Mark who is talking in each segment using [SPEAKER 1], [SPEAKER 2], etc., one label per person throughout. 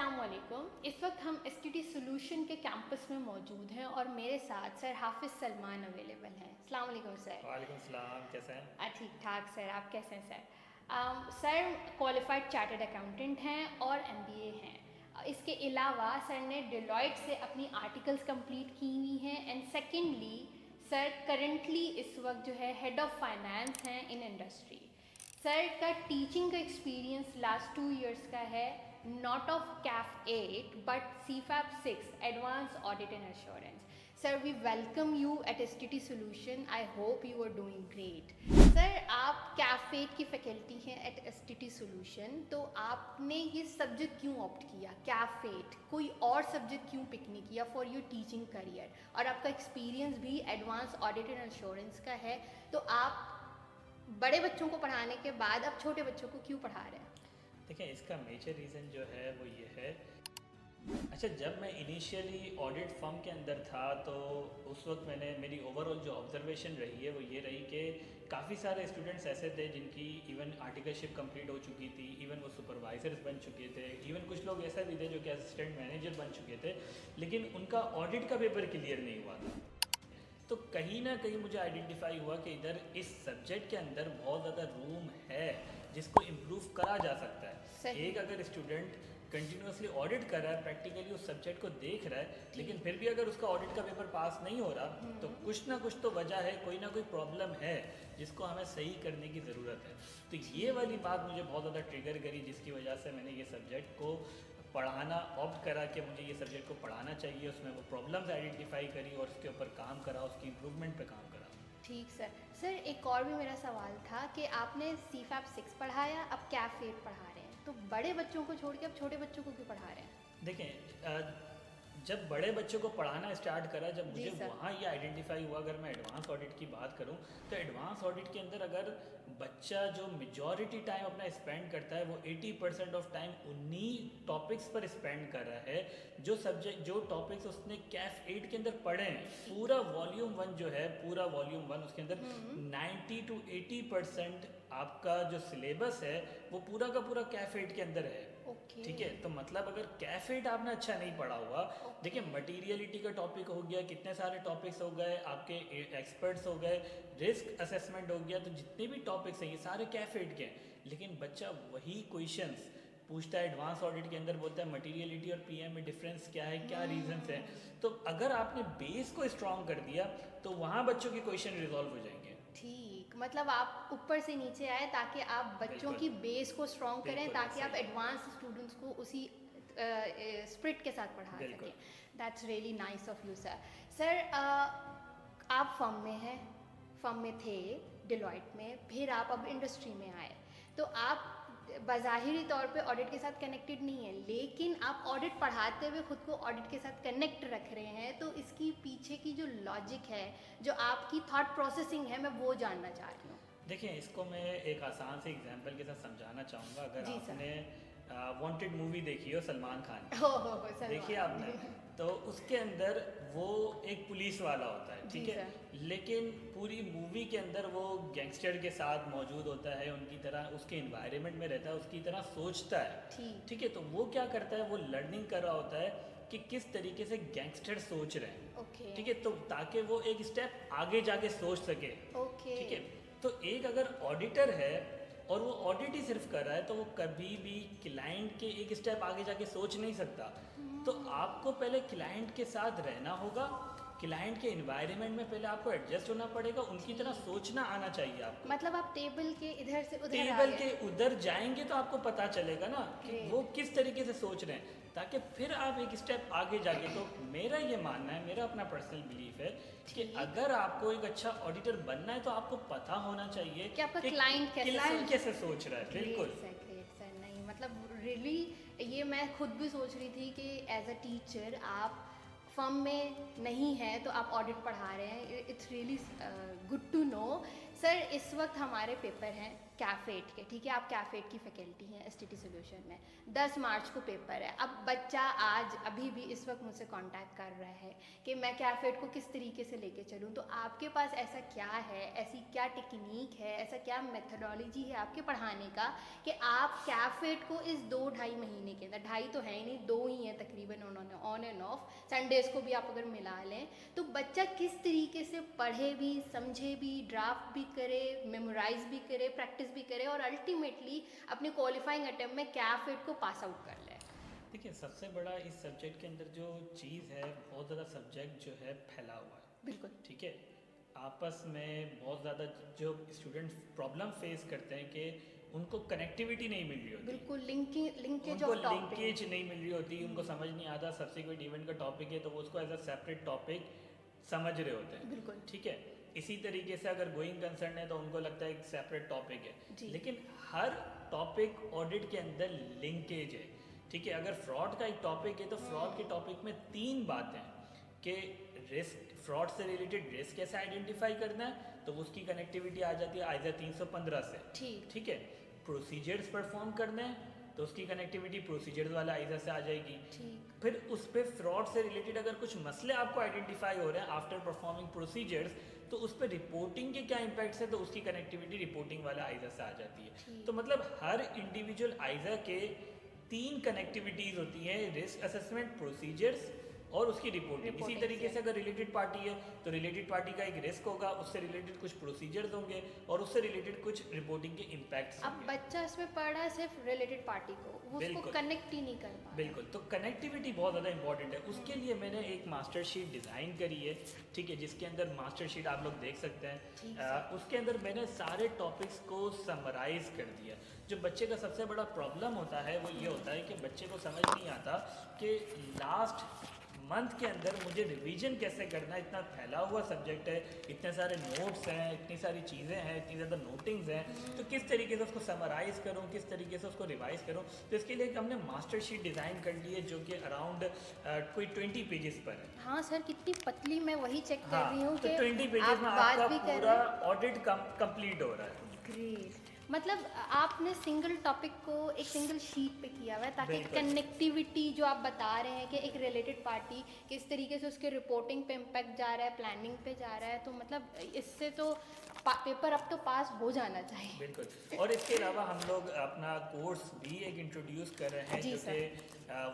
[SPEAKER 1] अस्सलामुअलैकुम। इस वक्त हम एसटीटी सॉल्यूशन के कैंपस में मौजूद हैं और मेरे साथ सर हाफिज़ सलमान अवेलेबल हैं। अस्सलाम वालेकुम सर।
[SPEAKER 2] वालेकुम सलाम, कैसे हैं?
[SPEAKER 1] ठीक ठाक सर, आप कैसे हैं sir? Sir qualified chartered accountant हैं और एमबीए हैं। इसके अलावा सर ने डिलॉयट से अपनी आर्टिकल्स कंप्लीट की हुई हैं एंड सेकेंडली सर करंटली इस वक्त जो है हेड ऑफ़ फाइनेंस हैं इन इंडस्ट्री। सर का टीचिंग का एक्सपीरियंस लास्ट 2 इयर्स का है, not of CAF 8 but CFAP 6 advance audit and assurance. Sir we welcome you at STT solution. I hope you are doing great. Sir आप CAF 8 की faculty हैं eight STT solution, तो आपने ये subject क्यों opt किया कैफ 8? कोई और सब्जेक्ट क्यों पिक नहीं किया फॉर योर टीचिंग करियर? और आपका एक्सपीरियंस भी एडवांस ऑडिट एंड एश्योरेंस का है, तो आप बड़े बच्चों को पढ़ाने के बाद अब छोटे बच्चों को क्यों पढ़ा रहे हैं?
[SPEAKER 2] देखिए, इसका मेजर रीज़न जो है वो ये है। अच्छा, जब मैं इनिशियली ऑडिट फर्म के अंदर था तो उस वक्त मेरी ओवरऑल जो ऑब्जर्वेशन रही है वो ये रही कि काफ़ी सारे स्टूडेंट्स ऐसे थे जिनकी इवन आर्टिकलशिप कंप्लीट हो चुकी थी, इवन वो सुपरवाइजर्स बन चुके थे, इवन कुछ लोग ऐसा भी थे जो कि असिस्टेंट मैनेजर बन चुके थे, लेकिन उनका ऑडिट का पेपर क्लियर नहीं हुआ था। तो कहीं ना कहीं मुझे आइडेंटिफाई हुआ कि इधर इस सब्जेक्ट के अंदर बहुत ज़्यादा रूम है जिसको इम्प्रूव करा जा सकता है।
[SPEAKER 1] सही।
[SPEAKER 2] एक अगर स्टूडेंट कंटिन्यूसली ऑडिट कर रहा है, प्रैक्टिकली उस सब्जेक्ट को देख रहा है,
[SPEAKER 1] जी।
[SPEAKER 2] लेकिन फिर भी अगर उसका ऑडिट का पेपर पास नहीं हो रहा तो कुछ ना कुछ तो वजह है, कोई ना कोई प्रॉब्लम है जिसको हमें सही करने की ज़रूरत है। तो ये वाली बात मुझे बहुत ज़्यादा ट्रिगर करी, जिसकी वजह से मैंने ये सब्जेक्ट को पढ़ाना ऑप्ट करा कि मुझे ये सब्जेक्ट को पढ़ाना चाहिए। उसमें वो प्रॉब्लम्स आइडेंटिफाई करी और उसके ऊपर काम करा, उसकी इम्प्रूवमेंट पे काम करा।
[SPEAKER 1] ठीक सर। सर एक और भी मेरा सवाल था कि आपने CFAP 6 पढ़ाया, अब कैफ 8 पढ़ा रहे हैं, तो बड़े बच्चों को छोड़ के अब छोटे बच्चों को क्यों पढ़ा रहे हैं?
[SPEAKER 2] देखें, जब बड़े बच्चों को पढ़ाना स्टार्ट करा, जब
[SPEAKER 1] जी
[SPEAKER 2] मुझे
[SPEAKER 1] सर।
[SPEAKER 2] वहाँ ये आइडेंटिफाई हुआ, अगर मैं एडवांस ऑडिट की बात करूँ तो एडवांस ऑडिट के अंदर अगर बच्चा जो मेजॉरिटी टाइम अपना स्पेंड करता है वो 80% ऑफ टाइम उन्हीं टॉपिक्स पर स्पेंड कर रहा है जो टॉपिक्स उसने कैफ 8 के अंदर पढ़े हैं। पूरा वॉल्यूम 1 जो है, पूरा वॉल्यूम 1 उसके अंदर 90 to 80% आपका जो सिलेबस है वो पूरा का पूरा कैफ 8 के अंदर है।
[SPEAKER 1] ओके।
[SPEAKER 2] ठीक है, तो मतलब अगर कैफेट आपने अच्छा नहीं पढ़ा हुआ, देखिए
[SPEAKER 1] ओके।
[SPEAKER 2] मटीरियलिटी का टॉपिक हो गया, कितने सारे टॉपिक्स हो गए, आपके एक्सपर्ट्स हो गए, रिस्क असेसमेंट हो गया, तो जितने भी टॉपिक्स हैं ये सारे कैफेट के हैं। लेकिन बच्चा वही क्वेश्चंस पूछता है एडवांस ऑडिट के अंदर, बोलता है मटीरियलिटी और पीएम में डिफरेंस क्या है, क्या रीजंस हैं। तो अगर आपने बेस को स्ट्रॉन्ग कर दिया तो वहाँ बच्चों के क्वेश्चन रिजॉल्व हो जाएंगे।
[SPEAKER 1] ठीक, मतलब आप ऊपर से नीचे आए ताकि आप बच्चों
[SPEAKER 2] बिल्कुल,
[SPEAKER 1] की बेस को स्ट्रॉन्ग करें,
[SPEAKER 2] बिल्कुल
[SPEAKER 1] ताकि
[SPEAKER 2] ऐसा
[SPEAKER 1] आप
[SPEAKER 2] ही है।
[SPEAKER 1] एडवांस स्टूडेंट्स को उसी स्प्रिट के साथ पढ़ा सकें।
[SPEAKER 2] बिल्कुल।
[SPEAKER 1] That's really nice of you sir. Sir आप फर्म में हैं, फर्म में थे डिलॉयट में, फिर आप अब इंडस्ट्री में आए, तो आप बज़ाहिरी तौर पे ऑडिट के साथ कनेक्टेड नहीं है, लेकिन आप ऑडिट पढ़ाते हुए खुद को ऑडिट के साथ कनेक्ट रख रहे हैं, तो इसकी पीछे की जो लॉजिक है, जो आपकी थॉट प्रोसेसिंग है, मैं वो जानना चाह रही हूँ।
[SPEAKER 2] देखिए, इसको मैं एक आसान से एग्जांपल के साथ समझाना चाहूँगा। अगर
[SPEAKER 1] जी सर।
[SPEAKER 2] आपने वांटेड मूवी देखी हो सलमान खान की,
[SPEAKER 1] हो
[SPEAKER 2] देखिए
[SPEAKER 1] सलमान
[SPEAKER 2] आपने,
[SPEAKER 1] जी।
[SPEAKER 2] तो उसके अंदर वो एक पुलिस वाला होता है,
[SPEAKER 1] जी
[SPEAKER 2] ठीक है,
[SPEAKER 1] सर।
[SPEAKER 2] लेकिन पूरी मूवी के अंदर वो गैंगस्टर के साथ मौजूद होता है, उनकी तरह उसके इन्वायरमेंट में रहता है, उसकी तरह सोचता है।
[SPEAKER 1] ठीक।
[SPEAKER 2] ठीक है, तो वो क्या करता है, वो लर्निंग कर रहा होता है कि किस तरीके से गैंगस्टर सोच रहे हैं।
[SPEAKER 1] ओके।
[SPEAKER 2] ठीक है, तो ताकि वो एक स्टेप आगे जाके सोच सके।
[SPEAKER 1] ओके।
[SPEAKER 2] ठीक है, तो एक अगर ऑडिटर है और वो ऑडिट ही सिर्फ कर रहा है तो वो कभी भी क्लाइंट के एक स्टेप आगे जाके सोच नहीं सकता। तो आपको पहले क्लाइंट के साथ रहना होगा, क्लाइंट के एनवायरनमेंट में पहले आपको एडजस्ट होना पड़ेगा, उनकी तरह
[SPEAKER 1] ठीक,
[SPEAKER 2] सोचना आना चाहिए आपको।
[SPEAKER 1] मतलब आप टेबल के इधर से उधर आ
[SPEAKER 2] टेबल
[SPEAKER 1] गए।
[SPEAKER 2] के उधर जाएंगे तो आपको पता चलेगा ना कि वो
[SPEAKER 1] ग्रेट।
[SPEAKER 2] किस तरीके से सोच रहे हैं, ताकि फिर आप एक स्टेप आगे जाके। तो मेरा ये मानना है, मेरा अपना पर्सनल बिलीफ है कि
[SPEAKER 1] ठीक।
[SPEAKER 2] अगर आपको एक अच्छा ऑडिटर बनना है तो आपको पता होना चाहिए
[SPEAKER 1] कि आपका
[SPEAKER 2] कि
[SPEAKER 1] क्लाइंट कैसे
[SPEAKER 2] क्लाइंट
[SPEAKER 1] सोच।
[SPEAKER 2] कैसे सोच रहा है। बिल्कुल।
[SPEAKER 1] ग्रेट सर, नहीं मतलब रियली ये मैं खुद भी सोच रही थी कि एज अ टीचर आप फर्म में नहीं है तो आप ऑडिट पढ़ा रहे हैं, it's really good to know. Sir इस वक्त हमारे पेपर हैं कैफेट के, ठीक है, आप कैफेट की फैकल्टी हैं एसटीटी सॉल्यूशन में, 10 मार्च को पेपर है। अब बच्चा आज अभी भी इस वक्त मुझसे कांटेक्ट कर रहा है कि मैं कैफेट को किस तरीके से लेके चलूँ, तो आपके पास ऐसा क्या है, ऐसी क्या टेक्निक है, ऐसा क्या मेथडोलॉजी है आपके पढ़ाने का कि आप कैफेट को इस 2-2.5 महीने के अंदर, 2.5 तो है ही नहीं, 2 ही हैं तकरीबन उन्होंने ऑन एंड ऑफ, संडेज़ को भी आप अगर मिला लें, तो बच्चा किस तरीके से पढ़े भी, समझे भी, ड्राफ्ट भी करे, मेमोराइज भी करे, प्रैक्टिस भी करे और अल्टीमेटली अपने क्वालिफाइंग अटेम्प्ट में कैफेट को पास आउट कर ले।
[SPEAKER 2] देखिए, सबसे बड़ा इस सब्जेक्ट के अंदर जो चीज़ है, बहुत ज़्यादा सब्जेक्ट जो है फैला हुआ है।
[SPEAKER 1] बिल्कुल
[SPEAKER 2] ठीक है, आपस में बहुत ज़्यादा जो स्टूडेंट्स प्रॉब्लम फेस करते हैं कि उनको कनेक्टिविटी नहीं मिल रही होती,
[SPEAKER 1] बिल्कुल लिंकेज
[SPEAKER 2] उनको
[SPEAKER 1] ऑफ टॉपिक,
[SPEAKER 2] लिंकेज नहीं मिल रही होती, उनको समझ नहीं आता सब्सिक्वेंट इवेंट का टॉपिक है तो वो उसको एज अ सेपरेट टॉपिक समझ रहे होते हैं।
[SPEAKER 1] बिल्कुल
[SPEAKER 2] ठीक है, इसी तरीके से अगर गोइंग कंसर्न है तो उनको लगता है एक सेपरेट टॉपिक
[SPEAKER 1] जी।
[SPEAKER 2] है, लेकिन हर टॉपिक ऑडिट के अंदर लिंकेज है। ठीक है, अगर फ्रॉड का एक टॉपिक है तो फ्रॉड के टॉपिक में 3 बातें कि रिस्क, फ्रॉड से रिलेटेड रिस्क कैसे आइडेंटिफाई करना है, तो उसकी कनेक्टिविटी आ जाती है आइजर 315 से।
[SPEAKER 1] ठीक
[SPEAKER 2] ठीक है, प्रोसीजर्स परफॉर्म करने हैं तो उसकी कनेक्टिविटी प्रोसीजर्स वाला आइजर से आ जाएगी।
[SPEAKER 1] ठीक
[SPEAKER 2] फिर उस पर फ्रॉड से रिलेटेड अगर कुछ मसले आपको आइडेंटिफाई हो रहे हैं आफ्टर परफॉर्मिंग प्रोसीजर्स, तो उस पर रिपोर्टिंग के क्या इम्पैक्ट्स है, तो उसकी कनेक्टिविटी रिपोर्टिंग वाला आइजर से आ जाती है।
[SPEAKER 1] ठीक
[SPEAKER 2] तो मतलब हर इंडिविजुअल आइजर के 3 कनेक्टिविटीज़ होती हैं, रिस्क असेसमेंट, प्रोसीजर्स और उसकी रिपोर्टिंग। इसी तरीके से अगर रिलेटेड पार्टी है तो रिलेटेड पार्टी का एक रिस्क होगा, उससे रिलेटेड कुछ प्रोसीजर्स होंगे और उससे रिलेटेड कुछ रिपोर्टिंग के इम्पैक्ट्स
[SPEAKER 1] अब
[SPEAKER 2] होंगे।
[SPEAKER 1] बच्चा इसमें पढ़ रहा है सिर्फ रिलेटेड पार्टी को, वो उसको
[SPEAKER 2] बिल्कुल।
[SPEAKER 1] कनेक्ट ही नहीं कर पा रहा।
[SPEAKER 2] बिल्कुल, तो कनेक्टिविटी बहुत ज़्यादा इंपॉर्टेंट है। उसके लिए मैंने एक मास्टर शीट डिज़ाइन करी है। ठीक है, जिसके अंदर मास्टर शीट आप लोग देख सकते
[SPEAKER 1] ठीक
[SPEAKER 2] हैं। उसके अंदर मैंने सारे टॉपिक्स को समराइज कर दिया। जो बच्चे का सबसे बड़ा प्रॉब्लम होता है वो ये होता है कि बच्चे को समझ नहीं आता कि लास्ट मंथ के अंदर मुझे रिवीजन कैसे करना है। इतना फैला हुआ सब्जेक्ट है, इतने सारे नोट्स हैं, इतनी सारी चीज़ें हैं, इतनी ज़्यादा नोटिंग्स हैं, तो किस तरीके से उसको समराइज़ करूँ, किस तरीके से उसको रिवाइज़ करूँ। तो इसके लिए हमने मास्टर शीट डिज़ाइन कर ली है जो कि अराउंड कोई 20 पेजेस पर है।
[SPEAKER 1] हाँ सर, कितनी पतली, मैं वही चेक कर
[SPEAKER 2] हाँ,
[SPEAKER 1] रही हूँ
[SPEAKER 2] तो
[SPEAKER 1] कि
[SPEAKER 2] 20 पेजेस
[SPEAKER 1] आप
[SPEAKER 2] में
[SPEAKER 1] बात
[SPEAKER 2] आपका
[SPEAKER 1] भी कर
[SPEAKER 2] पूरा
[SPEAKER 1] रहे हैं।
[SPEAKER 2] ऑडिट कंप्लीट हो रहा है।
[SPEAKER 1] ग्रेट, मतलब आपने सिंगल टॉपिक को एक सिंगल शीट पे किया हुआ है ताकि
[SPEAKER 2] बिल्कुल।
[SPEAKER 1] कनेक्टिविटी जो आप बता रहे हैं कि एक रिलेटेड पार्टी किस तरीके से उसके रिपोर्टिंग पे इम्पैक्ट जा रहा है, प्लानिंग पे जा रहा है, तो मतलब इससे तो पेपर अब तो पास हो जाना चाहिए।
[SPEAKER 2] बिल्कुल, और इसके अलावा हम लोग अपना कोर्स भी एक इंट्रोड्यूस कर रहे हैं
[SPEAKER 1] जी
[SPEAKER 2] जो
[SPEAKER 1] सर।
[SPEAKER 2] कि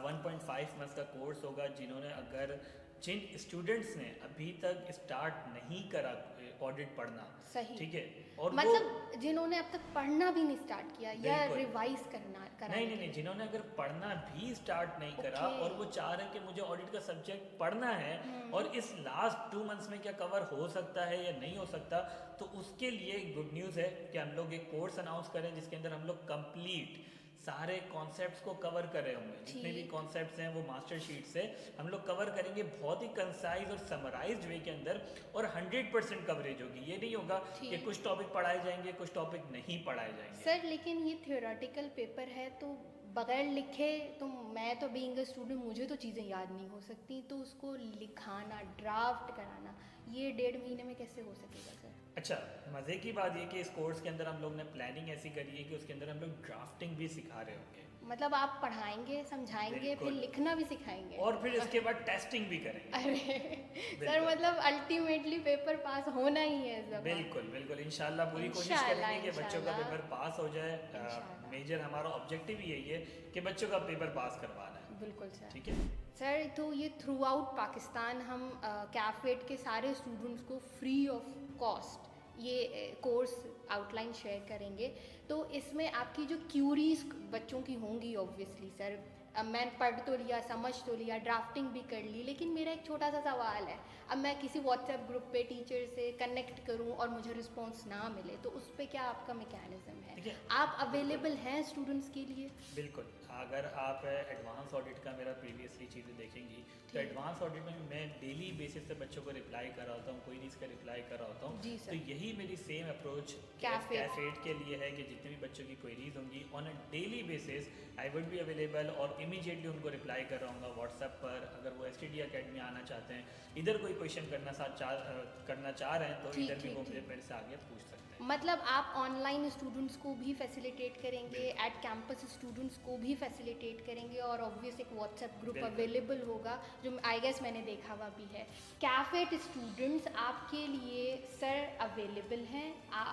[SPEAKER 2] 1.5 मंथ का कोर्स होगा। जिन्होंने अगर जिन स्टूडेंट्स ने अभी तक स्टार्ट नहीं करा ऑडिट पढ़ना,
[SPEAKER 1] सही,
[SPEAKER 2] ठीक है, और
[SPEAKER 1] मतलब जिन्होंने अब तक पढ़ना भी नहीं स्टार्ट किया या
[SPEAKER 2] बिल्कुल।
[SPEAKER 1] रिवाइज करना
[SPEAKER 2] नहीं नहीं नहीं, जिन्होंने अगर पढ़ना भी स्टार्ट नहीं करा
[SPEAKER 1] ओके।
[SPEAKER 2] और वो चाह रहे हैं कि मुझे ऑडिट का सब्जेक्ट पढ़ना है और इस लास्ट 2 मंथ्स में क्या कवर हो सकता है या नहीं हो सकता, तो उसके लिए गुड न्यूज़ है कि हम लोग एक कोर्स अनाउंस करें जिसके अंदर हम लोग कंप्लीट सारे कॉन्सेप्ट्स को कवर कर रहे होंगे। जितने भी
[SPEAKER 1] ठीक।
[SPEAKER 2] कॉन्सेप्ट्स हैं वो मास्टर शीट से हम लोग कवर करेंगे बहुत ही कंसाइज और समराइज्ड वे के अंदर, और 100% कवरेज होगी। ये नहीं होगा कि
[SPEAKER 1] ठीक।
[SPEAKER 2] कुछ टॉपिक पढ़ाए जाएंगे, कुछ टॉपिक नहीं पढ़ाए जाएंगे।
[SPEAKER 1] सर लेकिन ये थियोरेटिकल पेपर है तो बगैर लिखे, तो मैं तो बीइंग अ स्टूडेंट मुझे तो चीज़ें याद नहीं हो सकती, तो उसको लिखाना, ड्राफ्ट कराना, ये 1.5 महीने में कैसे हो सकेगा सर?
[SPEAKER 2] अच्छा, मज़े की बात ये कि इस कोर्स के अंदर हम लोग ने प्लानिंग ऐसी करी है कि उसके अंदर हम लोग ड्राफ्टिंग भी सिखा रहे होंगे,
[SPEAKER 1] मतलब आप पढ़ाएंगे, समझाएंगे, फिर
[SPEAKER 2] बिल्कुल।
[SPEAKER 1] लिखना भी सिखाएंगे।
[SPEAKER 2] और फिर इसके बाद टेस्टिंग भी करेंगे।
[SPEAKER 1] अरे सर,
[SPEAKER 2] बिल्कुल।
[SPEAKER 1] मतलब अल्टीमेटली पेपर पास होना ही है इस दफा।
[SPEAKER 2] बिल्कुल बिल्कुल, इंशाल्लाह पूरी कोशिश
[SPEAKER 1] इंशाल्लाह,
[SPEAKER 2] करेंगे कि बच्चों का
[SPEAKER 1] इंशाल्लाह।
[SPEAKER 2] पेपर पास हो जाए।
[SPEAKER 1] इंशाल्लाह।
[SPEAKER 2] मेजर हमारा ऑब्जेक्टिव यही है कि बच्चों का पेपर पास करवाना है।
[SPEAKER 1] बिल्कुल सर।
[SPEAKER 2] ठीक है
[SPEAKER 1] सर, तो ये थ्रू आउट पाकिस्तान हम कैफेट के सारे स्टूडेंट्स को फ्री ऑफ कॉस्ट ये कोर्स आउटलाइन शेयर करेंगे। तो इसमें आपकी जो क्यूरीज बच्चों की होंगी ऑब्वियसली सर, मैंने पढ़ तो लिया, समझ तो लिया, ड्राफ्टिंग भी कर ली, लेकिन मेरा एक छोटा सा सवाल है, अब मैं किसी व्हाट्सएप ग्रुप पे टीचर से कनेक्ट करूं और मुझे रिस्पांस ना मिले, तो उस पर क्या आपका मैकेनिज्म है?
[SPEAKER 2] देखिए,
[SPEAKER 1] आप अवेलेबल हैं स्टूडेंट्स के लिए?
[SPEAKER 2] बिल्कुल। अगर आप एडवांस ऑडिट का मेरा प्रीवियसली चीज़ें देखेंगी तो एडवांस ऑडिट में मैं डेली बेसिस पे बच्चों को रिप्लाई कर रहा होता हूँ, कोई चीज़ का रिप्लाई कर रहा होता हूँ।
[SPEAKER 1] जी
[SPEAKER 2] तो
[SPEAKER 1] सर।
[SPEAKER 2] यही मेरी सेम अप्रोच
[SPEAKER 1] कैफेट
[SPEAKER 2] के लिए है कि जितने भी बच्चों की क्वेरीज होंगी on a daily basis I would be available और इमीडिएटली उनको रिप्लाई कर रहा हूँ व्हाट्सएप पर। अगर वो STD अकेडमी आना चाहते हैं, इधर कोई क्वेश्चन करना चाह रहे हैं तो
[SPEAKER 1] ठीक,
[SPEAKER 2] इधर भी वो
[SPEAKER 1] ठीक।
[SPEAKER 2] मेरे से आगे पूछ सकते हैं।
[SPEAKER 1] मतलब आप ऑनलाइन स्टूडेंट्स को भी फैसिलिटेट करेंगे, एट कैंपस स्टूडेंट्स को भी फैसिलिटेट करेंगे, और ऑब्वियस एक व्हाट्सएप ग्रुप
[SPEAKER 2] बिल्कुल।
[SPEAKER 1] अवेलेबल होगा जो आई गेस मैंने देखा हुआ भी है। कैफेट स्टूडेंट्स आपके लिए सर अवेलेबल हैं।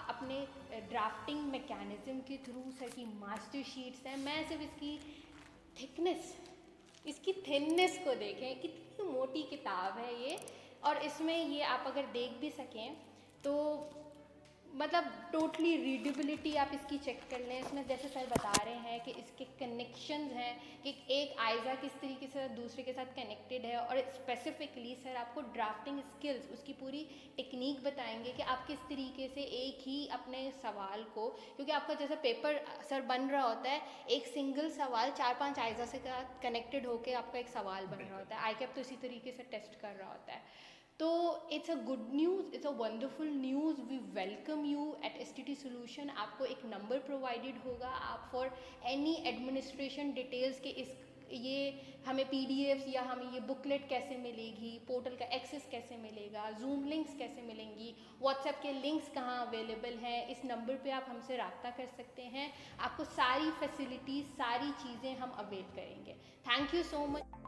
[SPEAKER 1] अपने ड्राफ्टिंग मैकेनिज्म के थ्रू सर की मास्टर शीट्स हैं। मैं सिर्फ इसकी थिननेस को देखें, कितनी मोटी किताब है ये, और इसमें ये आप अगर देख भी सकें तो मतलब टोटली रीडेबिलिटी आप इसकी चेक कर लें। इसमें जैसे सर बता रहे हैं कि इसके कनेक्शंस हैं कि एक आइज़ा किस तरीके से दूसरे के साथ कनेक्टेड है, और स्पेसिफिकली सर आपको ड्राफ्टिंग स्किल्स, उसकी पूरी टेक्निक बताएंगे कि आप किस तरीके से एक ही अपने सवाल को, क्योंकि आपका जैसे पेपर सर बन रहा होता है, एक सिंगल सवाल 4-5 आइज़ा से कनेक्टेड होकर आपका एक सवाल बन रहा होता है। आईकैप तो इसी तरीके से टेस्ट कर रहा होता है। तो it's a good news, it's a wonderful news. We welcome you at STT solution. आपको एक नंबर प्रोवाइडेड होगा, आप फॉर एनी एडमिनिस्ट्रेशन डिटेल्स के इस ये हमें PDFs या हमें ये बुकलेट कैसे मिलेगी, पोर्टल का एक्सेस कैसे मिलेगा, जूम लिंक्स कैसे मिलेंगी, व्हाट्सएप के लिंक्स कहाँ अवेलेबल हैं, इस नंबर पे आप हमसे रब्ता कर सकते हैं। आपको सारी फैसिलिटीज़, सारी चीज़ें हम अवेल करेंगे। Thank you so much.